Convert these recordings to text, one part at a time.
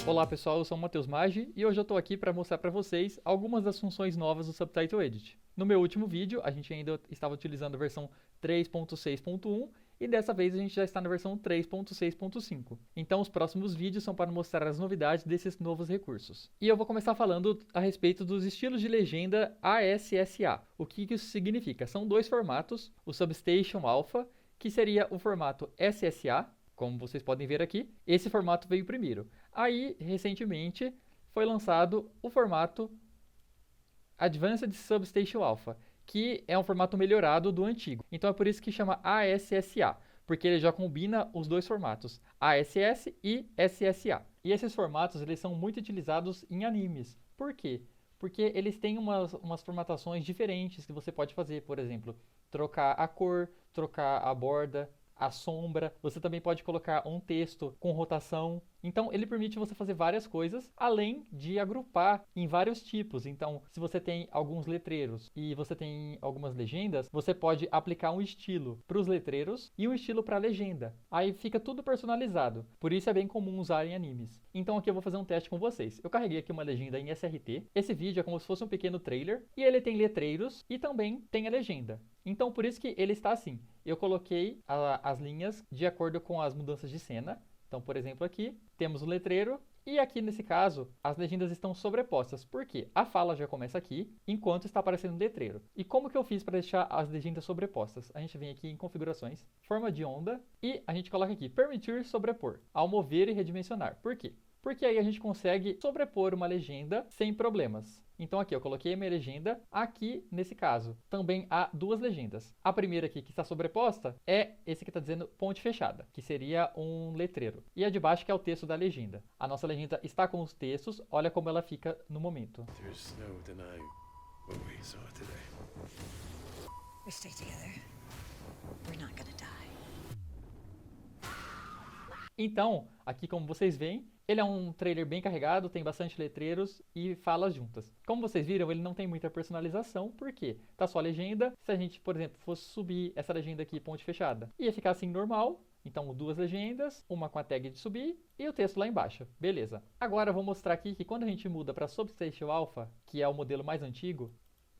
Olá pessoal, eu sou o Matheus Maggi e hoje eu estou aqui para mostrar para vocês algumas das funções novas do Subtitle Edit. No meu último vídeo, a gente ainda estava utilizando a versão 3.6.1 e dessa vez a gente já está na versão 3.6.5. Então os próximos vídeos são para mostrar as novidades desses novos recursos. E eu vou começar falando a respeito dos estilos de legenda ASSA. O que isso significa? São dois formatos, o Substation Alpha, que seria o formato SSA, como vocês podem ver aqui, esse formato veio primeiro. Aí, recentemente, foi lançado o formato Advanced Substation Alpha, que é um formato melhorado do antigo. Então é por isso que chama ASSA, porque ele já combina os dois formatos, ASS e SSA. E esses formatos eles são muito utilizados em animes. Por quê? Porque eles têm umas formatações diferentes que você pode fazer, por exemplo, trocar a cor, trocar a borda, a sombra, você também pode colocar um texto com rotação. Então, ele permite você fazer várias coisas, além de agrupar em vários tipos. Então, se você tem alguns letreiros e você tem algumas legendas, você pode aplicar um estilo para os letreiros e um estilo para a legenda. Aí fica tudo personalizado. Por isso é bem comum usar em animes. Então, aqui eu vou fazer um teste com vocês. Eu carreguei aqui uma legenda em SRT. Esse vídeo é como se fosse um pequeno trailer e ele tem letreiros e também tem a legenda. Então, por isso que ele está assim. Eu coloquei as linhas de acordo com as mudanças de cena. Então, por exemplo, aqui temos o letreiro e aqui nesse caso as legendas estão sobrepostas. Por quê? A fala já começa aqui enquanto está aparecendo o letreiro. E como que eu fiz para deixar as legendas sobrepostas? A gente vem aqui em configurações, forma de onda e a gente coloca aqui permitir sobrepor, ao mover e redimensionar. Por quê? Porque aí a gente consegue sobrepor uma legenda sem problemas. Então aqui eu coloquei a minha legenda, aqui nesse caso também há duas legendas. A primeira aqui que está sobreposta é esse que está dizendo ponte fechada, que seria um letreiro. E a de baixo que é o texto da legenda. A nossa legenda está com os textos, olha como ela fica no momento. There's no denying what we saw today. We stay together. We're not gonna die. Então, aqui como vocês veem, ele é um trailer bem carregado, tem bastante letreiros e falas juntas. Como vocês viram, ele não tem muita personalização, por quê? Tá só a legenda. Se a gente, por exemplo, fosse subir essa legenda aqui, ponte fechada, ia ficar assim normal. Então, duas legendas, uma com a tag de subir e o texto lá embaixo. Beleza. Agora eu vou mostrar aqui que quando a gente muda para Substation Alpha, que é o modelo mais antigo,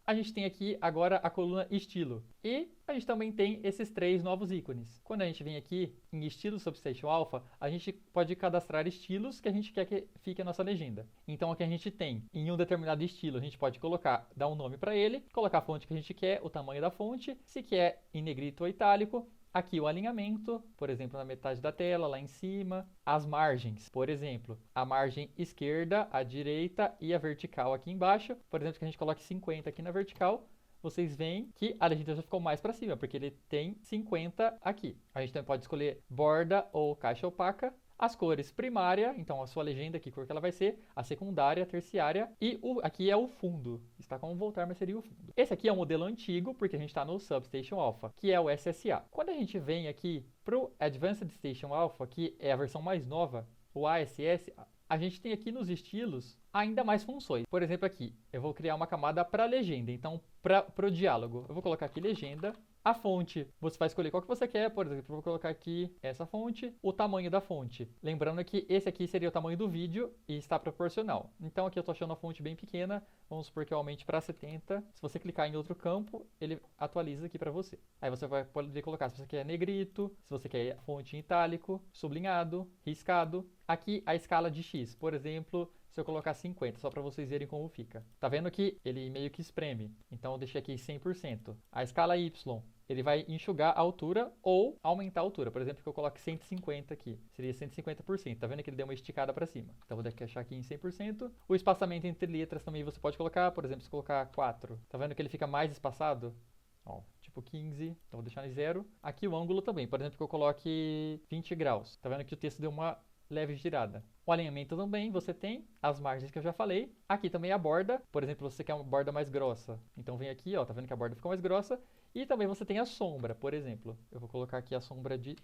a gente tem aqui agora a coluna estilo. E a gente também tem esses três novos ícones. Quando a gente vem aqui em estilo Substation Alpha, a gente pode cadastrar estilos que a gente quer que fique a nossa legenda. Então aqui a gente tem, em um determinado estilo, a gente pode colocar, dar um nome para ele, colocar a fonte que a gente quer, o tamanho da fonte, se quer em negrito ou itálico. Aqui o alinhamento, por exemplo, na metade da tela, lá em cima. As margens, por exemplo, a margem esquerda, a direita e a vertical aqui embaixo. Por exemplo, que a gente coloque 50 aqui na vertical, vocês veem que a legenda já ficou mais para cima, porque ele tem 50 aqui. A gente também pode escolher borda ou caixa opaca. As cores primária, então a sua legenda, que cor que ela vai ser, a secundária, a terciária e aqui é o fundo. Está como voltar, mas seria o fundo. Esse aqui é um modelo antigo, porque a gente está no Substation Alpha, que é o SSA. Quando a gente vem aqui para o Advanced Station Alpha, que é a versão mais nova, o ASS, a gente tem aqui nos estilos ainda mais funções. Por exemplo, aqui, eu vou criar uma camada para legenda. Então, para o diálogo, eu vou colocar aqui legenda. A fonte, você vai escolher qual que você quer, por exemplo, eu vou colocar aqui essa fonte, o tamanho da fonte. Lembrando que esse aqui seria o tamanho do vídeo e está proporcional. Então aqui eu estou achando a fonte bem pequena, vamos supor que eu aumente para 70. Se você clicar em outro campo, ele atualiza aqui para você. Aí você vai poder colocar se você quer negrito, se você quer fonte em itálico, sublinhado, riscado. Aqui a escala de X, por exemplo, se eu colocar 50, só para vocês verem como fica. Tá vendo que ele meio que espreme, então eu deixei aqui 100%. A escala Y, ele vai enxugar a altura ou aumentar a altura. Por exemplo, que eu coloque 150 aqui, seria 150%. Tá vendo que ele deu uma esticada para cima? Então vou deixar aqui em 100%. O espaçamento entre letras também você pode colocar, por exemplo, se colocar 4. Tá vendo que ele fica mais espaçado? Ó, tipo 15, então vou deixar em 0. Aqui o ângulo também, por exemplo, que eu coloque 20 graus. Tá vendo que o texto deu uma leve girada. O alinhamento também você tem, as margens que eu já falei. Aqui também a borda, por exemplo, você quer uma borda mais grossa. Então vem aqui, ó, tá vendo que a borda ficou mais grossa. E também você tem a sombra, por exemplo. Eu vou colocar aqui a sombra de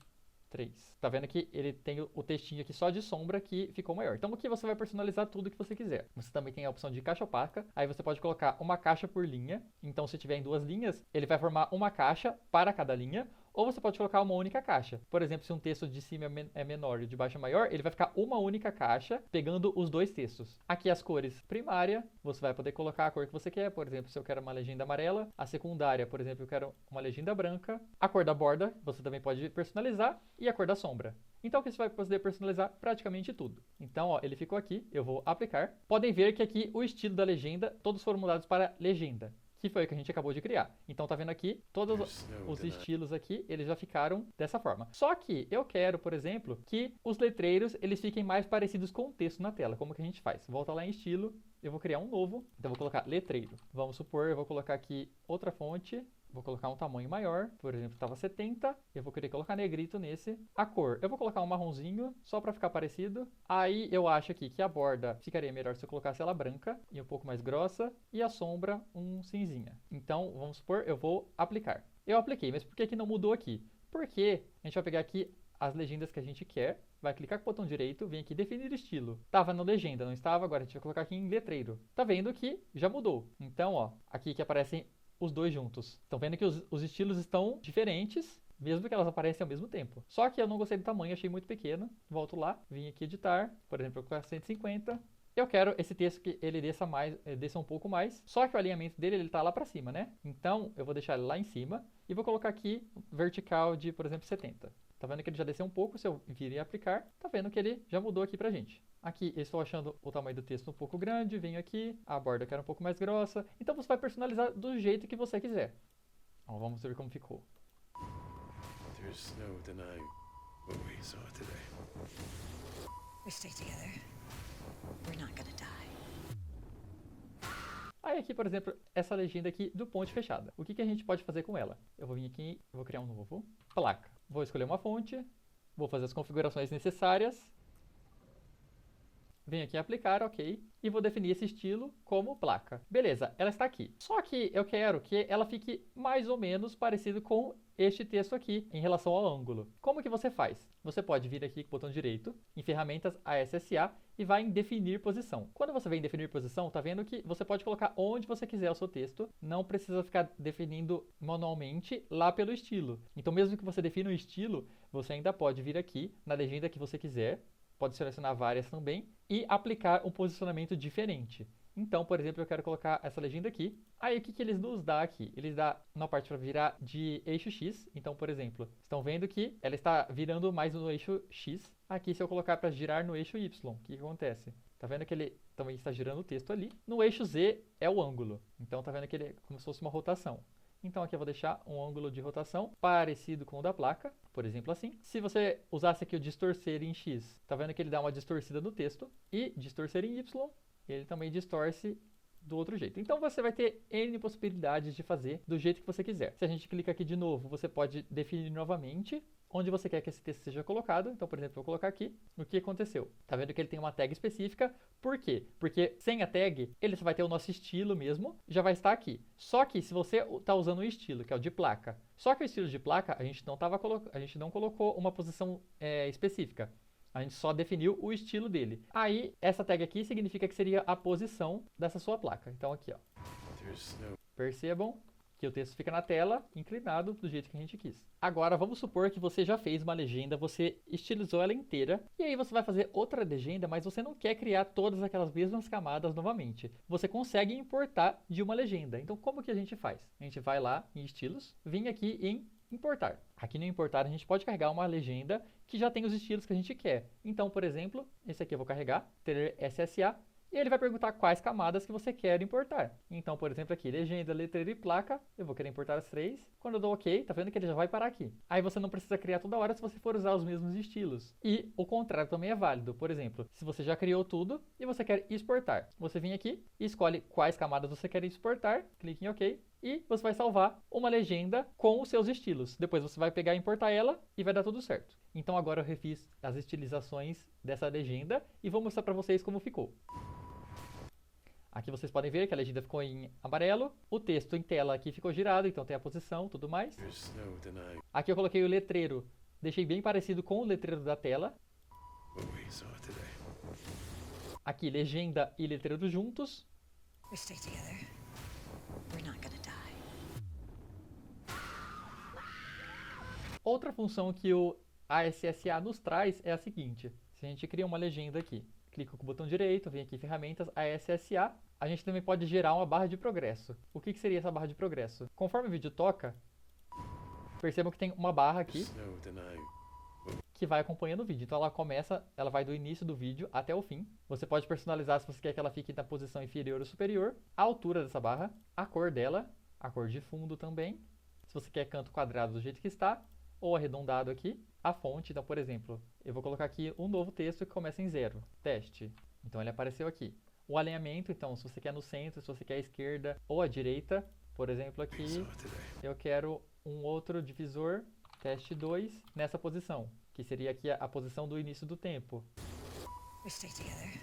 3. Tá vendo que ele tem o textinho aqui só de sombra que ficou maior. Então aqui você vai personalizar tudo que você quiser. Você também tem a opção de caixa opaca. Aí você pode colocar uma caixa por linha. Então se tiver em duas linhas, ele vai formar uma caixa para cada linha. ou você pode colocar uma única caixa. Por exemplo, se um texto de cima é menor e de baixo é maior, ele vai ficar uma única caixa pegando os dois textos. Aqui as cores primária, você vai poder colocar a cor que você quer. Por exemplo, se eu quero uma legenda amarela. A secundária, por exemplo, eu quero uma legenda branca. A cor da borda, você também pode personalizar. E a cor da sombra. Então aqui você vai poder personalizar praticamente tudo. Então, ó, ele ficou aqui, eu vou aplicar. Podem ver que aqui o estilo da legenda, todos foram mudados para legenda, que foi o que a gente acabou de criar. Então tá vendo aqui, todos os estilos aqui, eles já ficaram dessa forma. Só que eu quero, por exemplo, que os letreiros, eles fiquem mais parecidos com o texto na tela. Como que a gente faz? Volta lá em estilo, eu vou criar um novo, então eu vou colocar letreiro. Vamos supor, eu vou colocar aqui outra fonte. Vou colocar um tamanho maior, por exemplo, estava 70, eu vou querer colocar negrito nesse. A cor, eu vou colocar um marronzinho, só para ficar parecido. Aí eu acho aqui que a borda ficaria melhor se eu colocasse ela branca e um pouco mais grossa, e a sombra um cinzinha. Então, vamos supor, eu vou aplicar. Eu apliquei, mas por que que não mudou aqui? Porque a gente vai pegar aqui as legendas que a gente quer, vai clicar com o botão direito, vem aqui definir estilo. Tava na legenda, não estava, agora a gente vai colocar aqui em letreiro. Tá vendo que já mudou. Então, ó, aqui que aparecem os dois juntos. Estão vendo que os estilos estão diferentes, mesmo que elas aparecem ao mesmo tempo. Só que eu não gostei do tamanho, achei muito pequeno. Volto lá, vim aqui editar, por exemplo, eu vou colocar 150. Eu quero esse texto que ele desça um pouco mais, só que o alinhamento dele, ele tá lá pra cima, né? Então, eu vou deixar ele lá em cima e vou colocar aqui vertical de, por exemplo, 70. Tá vendo que ele já desceu um pouco, se eu vir e aplicar, tá vendo que ele já mudou aqui pra gente. Aqui eu estou achando o tamanho do texto um pouco grande, venho aqui, a borda eu quero um pouco mais grossa. Então você vai personalizar do jeito que você quiser. Então, vamos ver como ficou. There's no denying what we saw today. We stay together. We're not gonna die. Aí aqui, por exemplo, essa legenda aqui do ponte fechada. O que que a gente pode fazer com ela? Eu vou vir aqui, vou criar um novo placa. Vou escolher uma fonte, vou fazer as configurações necessárias. Venho aqui em aplicar, ok, e vou definir esse estilo como placa. Beleza, ela está aqui. Só que eu quero que ela fique mais ou menos parecido com este texto aqui, em relação ao ângulo. Como que você faz? Você pode vir aqui com o botão direito, em ferramentas ASSA, e vai em definir posição. Quando você vem em definir posição, tá vendo que você pode colocar onde você quiser o seu texto, não precisa ficar definindo manualmente lá pelo estilo. Então mesmo que você defina o estilo, você ainda pode vir aqui na legenda que você quiser, pode selecionar várias também, e aplicar um posicionamento diferente. Então, por exemplo, eu quero colocar essa legenda aqui. Aí, o que que eles nos dão aqui? Eles dão uma parte para virar de eixo X. Então, por exemplo, estão vendo que ela está virando mais no eixo X. Aqui, se eu colocar para girar no eixo Y, o que que acontece? Tá vendo que ele também está girando o texto ali? No eixo Z é o ângulo. Então, tá vendo que ele é como se fosse uma rotação. Então aqui eu vou deixar um ângulo de rotação parecido com o da placa, por exemplo assim. Se você usasse aqui o distorcer em X, tá vendo que ele dá uma distorcida no texto, e distorcer em Y, ele também distorce do outro jeito. Então você vai ter N possibilidades de fazer do jeito que você quiser. Se a gente clica aqui de novo, você pode definir novamente onde você quer que esse texto seja colocado. Então, por exemplo, eu vou colocar aqui o que aconteceu. Tá vendo que ele tem uma tag específica. Por quê? Porque sem a tag, ele só vai ter o nosso estilo mesmo, já vai estar aqui. Só que se você está usando um estilo, que é o de placa, só que o estilo de placa, a gente não colocou uma posição específica. A gente só definiu o estilo dele. Aí, essa tag aqui significa que seria a posição dessa sua placa. Então, aqui, ó. Percebam que o texto fica na tela, inclinado, do jeito que a gente quis. Agora, vamos supor que você já fez uma legenda, você estilizou ela inteira, e aí você vai fazer outra legenda, mas você não quer criar todas aquelas mesmas camadas novamente. Você consegue importar de uma legenda. Então, como que a gente faz? A gente vai lá em estilos, vem aqui em importar. Aqui no importar a gente pode carregar uma legenda que já tem os estilos que a gente quer. Então, por exemplo, esse aqui eu vou carregar, ter SSA, e ele vai perguntar quais camadas que você quer importar. Então, por exemplo, aqui, legenda, letreiro e placa, eu vou querer importar as três. Quando eu dou OK, tá vendo que ele já vai parar aqui. Aí você não precisa criar toda hora se você for usar os mesmos estilos. E o contrário também é válido. Por exemplo, se você já criou tudo e você quer exportar, você vem aqui e escolhe quais camadas você quer exportar, clique em OK, e você vai salvar uma legenda com os seus estilos. Depois você vai pegar e importar ela e vai dar tudo certo. Então agora eu refiz as estilizações dessa legenda e vou mostrar para vocês como ficou. Aqui vocês podem ver que a legenda ficou em amarelo, o texto em tela aqui ficou girado, então tem a posição, tudo mais. Aqui eu coloquei o letreiro, deixei bem parecido com o letreiro da tela. Aqui legenda e letreiro juntos. We stay together. We're not gonna die. Outra função que o ASSA nos traz é a seguinte. Se a gente cria uma legenda aqui, clica com o botão direito, vem aqui em ferramentas, ASSA, a gente também pode gerar uma barra de progresso. O que seria essa barra de progresso? Conforme o vídeo toca, percebam que tem uma barra aqui Snow deny. que vai acompanhando o vídeo. Então ela vai do início do vídeo até o fim. Você pode personalizar se você quer que ela fique na posição inferior ou superior, a altura dessa barra, a cor dela, a cor de fundo também, se você quer canto quadrado do jeito que está, ou arredondado aqui, a fonte. Então, por exemplo, eu vou colocar aqui um novo texto que começa em 0, teste. Então ele apareceu aqui. O alinhamento, então, se você quer no centro, se você quer à esquerda ou à direita, por exemplo, aqui Saw today. eu quero um outro divisor, teste 2, nessa posição, que seria aqui a posição do início do tempo. We stay together.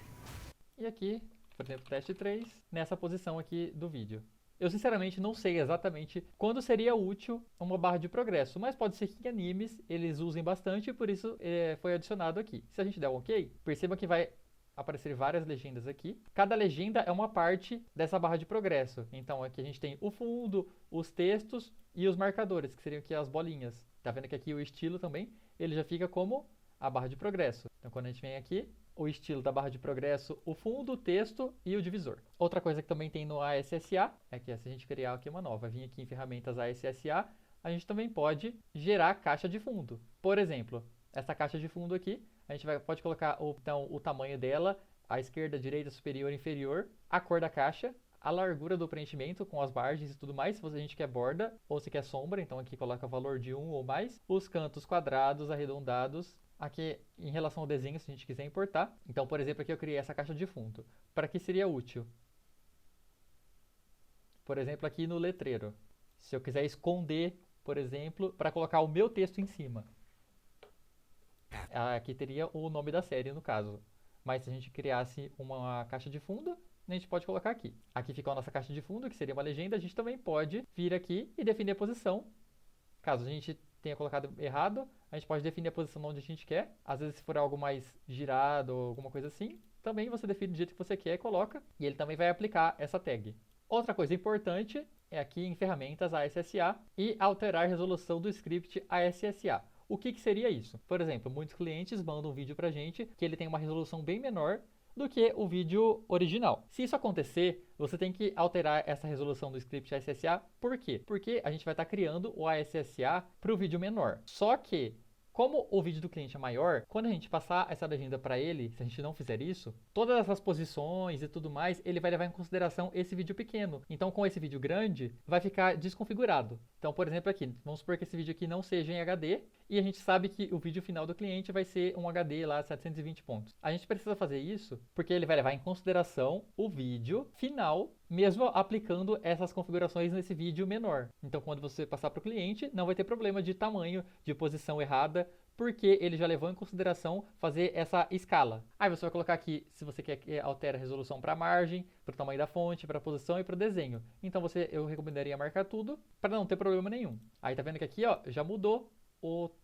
E aqui, por exemplo, teste 3, nessa posição aqui do vídeo. Eu sinceramente não sei exatamente quando seria útil uma barra de progresso, mas pode ser que em animes eles usem bastante e por isso foi adicionado aqui. Se a gente der um OK, perceba que vai aparecer várias legendas aqui. Cada legenda é uma parte dessa barra de progresso. Então aqui a gente tem o fundo, os textos e os marcadores, que seriam aqui as bolinhas. Tá vendo que aqui o estilo também, ele já fica como a barra de progresso. Então quando a gente vem aqui, o estilo da barra de progresso, o fundo, o texto e o divisor. Outra coisa que também tem no ASSA é que se a gente criar aqui uma nova, vir aqui em ferramentas ASSA, a gente também pode gerar caixa de fundo. Por exemplo, essa caixa de fundo aqui, a gente pode colocar então, o tamanho dela, a esquerda, direita, superior, inferior, a cor da caixa, a largura do preenchimento com as margens e tudo mais, se a gente quer borda ou se quer sombra, então aqui coloca valor de 1 ou mais, os cantos quadrados, arredondados, aqui em relação ao desenho, se a gente quiser importar. Então, por exemplo, aqui eu criei essa caixa de fundo. Para que seria útil? Por exemplo, aqui no letreiro. Se eu quiser esconder, por exemplo, para colocar o meu texto em cima. Aqui teria o nome da série, no caso. Mas se a gente criasse uma caixa de fundo, a gente pode colocar aqui. Aqui fica a nossa caixa de fundo, que seria uma legenda. A gente também pode vir aqui e definir a posição. Caso a gente tenha colocado errado, a gente pode definir a posição onde a gente quer. Às vezes, se for algo mais girado ou alguma coisa assim, também você define do jeito que você quer e coloca. E ele também vai aplicar essa tag. Outra coisa importante é aqui em ferramentas ASSA e alterar a resolução do script ASSA. O que seria isso? Por exemplo, muitos clientes mandam um vídeo pra gente que ele tem uma resolução bem menor do que o vídeo original. Se isso acontecer, você tem que alterar essa resolução do script ASSA. Por quê? Porque a gente vai estar criando o ASSA para o vídeo menor. Só que, como o vídeo do cliente é maior, quando a gente passar essa legenda para ele, se a gente não fizer isso, todas essas posições e tudo mais, ele vai levar em consideração esse vídeo pequeno. Então, com esse vídeo grande, vai ficar desconfigurado. Então, por exemplo, aqui, vamos supor que esse vídeo aqui não seja em HD, e a gente sabe que o vídeo final do cliente vai ser um HD lá, 720 pontos. A gente precisa fazer isso porque ele vai levar em consideração o vídeo final, mesmo aplicando essas configurações nesse vídeo menor. Então, quando você passar para o cliente, não vai ter problema de tamanho, de posição errada, porque ele já levou em consideração fazer essa escala. Aí você vai colocar aqui, se você quer que altere a resolução para a margem, para o tamanho da fonte, para a posição e para o desenho. Então, eu recomendaria marcar tudo para não ter problema nenhum. Aí tá vendo que aqui ó, já mudou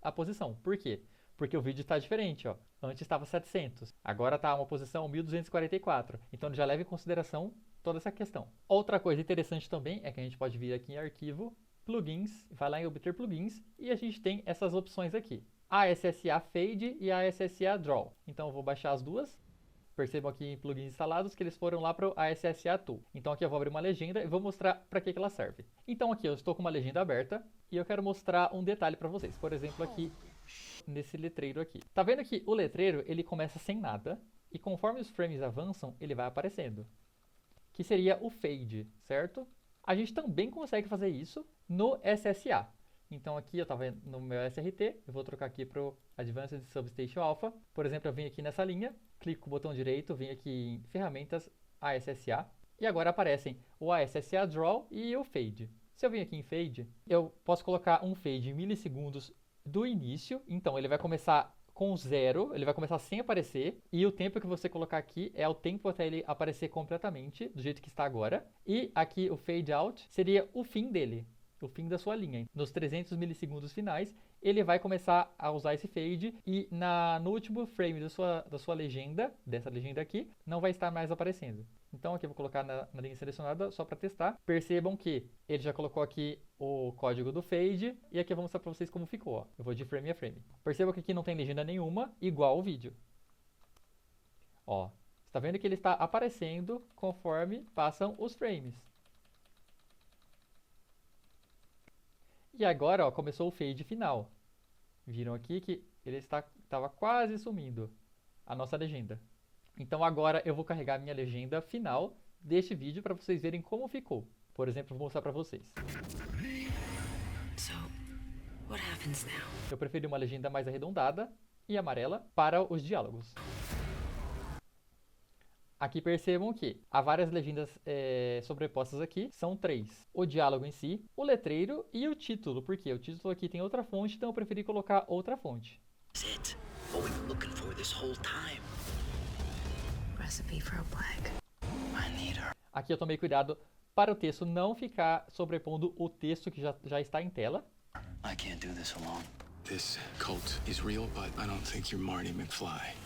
a posição. Por quê? Porque o vídeo está diferente, ó. Antes estava 700, agora está uma posição 1244. Então ele já leva em consideração toda essa questão. Outra coisa interessante também é que a gente pode vir aqui em arquivo, plugins, vai lá em obter plugins e a gente tem essas opções aqui. ASSA Fade e ASSA Draw. Então eu vou baixar as duas. Percebam aqui em plugins instalados que eles foram lá para o ASSA Tool. Então aqui eu vou abrir uma legenda e vou mostrar para que ela serve. Então aqui eu estou com uma legenda aberta e eu quero mostrar um detalhe para vocês. Por exemplo aqui, nesse letreiro aqui. Tá vendo que o letreiro ele começa sem nada e conforme os frames avançam ele vai aparecendo. Que seria o Fade, certo? A gente também consegue fazer isso no SSA. Então aqui eu estava no meu SRT, eu vou trocar aqui para o Advanced Substation Alpha. Por exemplo, eu vim aqui nessa linha, clico com o botão direito, vim aqui em ferramentas ASSA e agora aparecem o ASSA Draw e o Fade. Se eu vim aqui em Fade, eu posso colocar um Fade em milissegundos do início, então ele vai começar com 0, ele vai começar sem aparecer e o tempo que você colocar aqui é o tempo até ele aparecer completamente, do jeito que está agora. E aqui o Fade Out seria o fim dele. O fim da sua linha, nos 300 milissegundos finais, ele vai começar a usar esse fade e no último frame da sua legenda, dessa legenda aqui, não vai estar mais aparecendo. Então aqui eu vou colocar na linha selecionada só para testar. Percebam que ele já colocou aqui o código do fade e aqui eu vou mostrar para vocês como ficou. Ó. Eu vou de frame a frame. Percebam que aqui não tem legenda nenhuma, igual o vídeo. Ó, está vendo que ele está aparecendo conforme passam os frames. E agora, ó, começou o fade final. Viram aqui que ele estava quase sumindo a nossa legenda. Então agora eu vou carregar a minha legenda final deste vídeo para vocês verem como ficou. Por exemplo, vou mostrar para vocês. So, what happens now? Eu preferi uma legenda mais arredondada e amarela para os diálogos. Aqui percebam que há várias legendas sobrepostas aqui, são 3. O diálogo em si, o letreiro e o título. Por quê? O título aqui tem outra fonte, então eu preferi colocar outra fonte. That's it. What we've been looking for this whole time. Recipe for a plague. I need her. Aqui eu tomei cuidado para o texto não ficar sobrepondo o texto que já está em tela. I can't do this alone. This cult is real, but I don't think you're Marty McFly.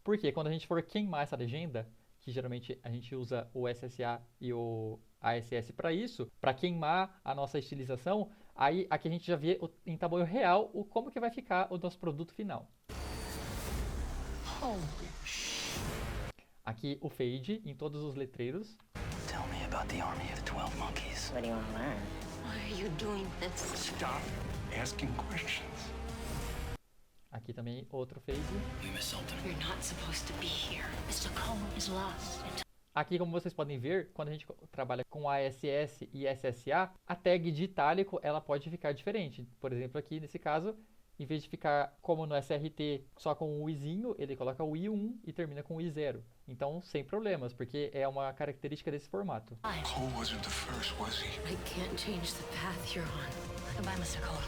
Porque quando a gente for queimar essa legenda, que geralmente a gente usa o SSA e o ASS para isso, para queimar a nossa estilização, aí aqui a gente já vê em tamanho real como que vai ficar o nosso produto final. Aqui o fade em todos os letreiros. Tell me about the army of the 12 monkeys. What do you want to learn? Why are you doing this? Stop asking questions. Aqui também outro fade. We missed something. You're not supposed to be here. Mr. Cole is lost. Aqui, como vocês podem ver, quando a gente trabalha com ASS e SSA, a tag de itálico ela pode ficar diferente. Por exemplo, aqui nesse caso, em vez de ficar como no SRT só com o izinho, ele coloca o I1 e termina com o I0. Então, sem problemas, porque é uma característica desse formato. Cole wasn't the first, was he? I can't change the path you're on. Goodbye, Mr. Cole.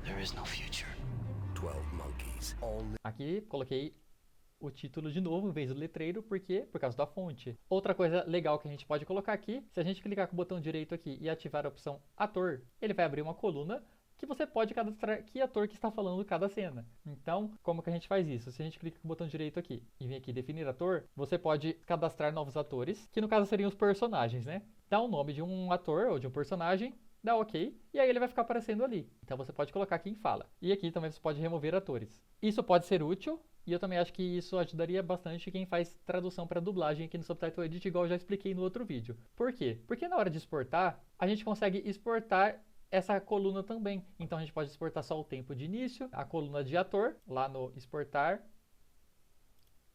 There is no future. 12 monkeys. All Aqui coloquei o título de novo em vez do letreiro, por quê? Por causa da fonte. Outra coisa legal que a gente pode colocar aqui, se a gente clicar com o botão direito aqui e ativar a opção ator, ele vai abrir uma coluna que você pode cadastrar que ator que está falando cada cena. Então, como que a gente faz isso? Se a gente clica com o botão direito aqui e vem aqui definir ator, você pode cadastrar novos atores, que no caso seriam os personagens, né? Dá o nome de um ator ou de um personagem, dá OK, e aí ele vai ficar aparecendo ali. Então você pode colocar quem fala. E aqui também você pode remover atores. Isso pode ser útil, e eu também acho que isso ajudaria bastante quem faz tradução para dublagem aqui no Subtitle Edit, igual eu já expliquei no outro vídeo. Por quê? Porque na hora de exportar, a gente consegue exportar essa coluna também. Então a gente pode exportar só o tempo de início, a coluna de ator, lá no exportar,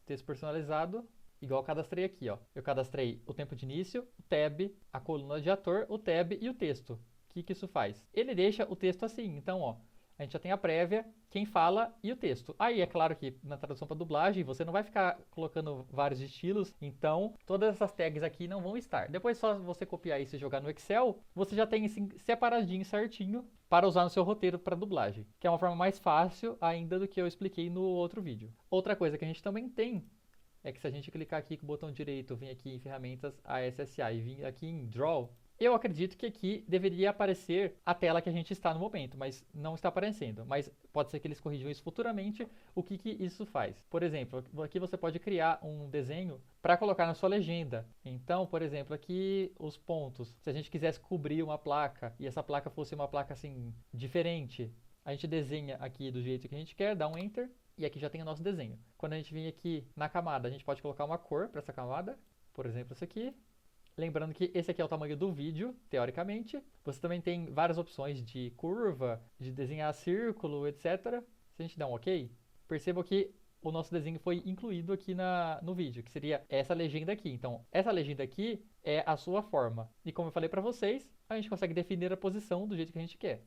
texto personalizado, igual eu cadastrei aqui, ó. Eu cadastrei o tempo de início, o tab, a coluna de ator, o tab e o texto. O que isso faz? Ele deixa o texto assim, então, ó, a gente já tem a prévia, quem fala e o texto. Aí é claro que na tradução para dublagem você não vai ficar colocando vários estilos, então todas essas tags aqui não vão estar. Depois só você copiar isso e jogar no Excel, você já tem assim separadinho certinho para usar no seu roteiro para dublagem, que é uma forma mais fácil ainda do que eu expliquei no outro vídeo. Outra coisa que a gente também tem é que se a gente clicar aqui com o botão direito, vir aqui em ferramentas ASSA e vir aqui em Draw, eu acredito que aqui deveria aparecer a tela que a gente está no momento, mas não está aparecendo. Mas pode ser que eles corrijam isso futuramente. O que isso faz? Por exemplo, aqui você pode criar um desenho para colocar na sua legenda. Então, por exemplo, aqui os pontos. Se a gente quisesse cobrir uma placa e essa placa fosse uma placa assim diferente, a gente desenha aqui do jeito que a gente quer, dá um Enter e aqui já tem o nosso desenho. Quando a gente vem aqui na camada, a gente pode colocar uma cor para essa camada. Por exemplo, essa aqui. Lembrando que esse aqui é o tamanho do vídeo, teoricamente. Você também tem várias opções de curva, de desenhar círculo, etc. Se a gente dá um OK, perceba que o nosso desenho foi incluído aqui no vídeo, que seria essa legenda aqui. Então, essa legenda aqui é a sua forma. E como eu falei para vocês, a gente consegue definir a posição do jeito que a gente quer.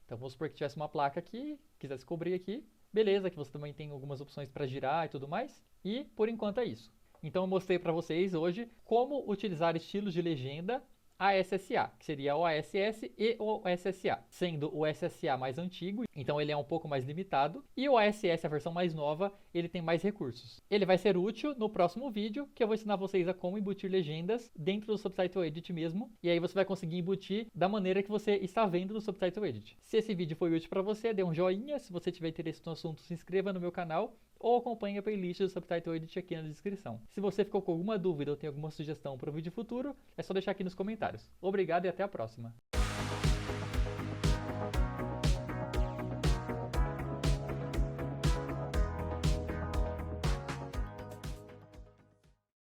Então, vamos supor que tivesse uma placa aqui, quisesse cobrir aqui. Beleza, que você também tem algumas opções para girar e tudo mais. E, por enquanto, é isso. Então eu mostrei para vocês hoje como utilizar estilos de legenda ASSA, que seria o ASS e o SSA, sendo o SSA mais antigo, então ele é um pouco mais limitado, e o ASS, a versão mais nova, ele tem mais recursos. Ele vai ser útil no próximo vídeo, que eu vou ensinar vocês a como embutir legendas dentro do Subtitle Edit mesmo, e aí você vai conseguir embutir da maneira que você está vendo no Subtitle Edit. Se esse vídeo foi útil para você, dê um joinha, se você tiver interesse no assunto, se inscreva no meu canal, ou acompanhe a playlist do Subtitle Edit aqui na descrição. Se você ficou com alguma dúvida ou tem alguma sugestão para o vídeo futuro, é só deixar aqui nos comentários. Obrigado e até a próxima!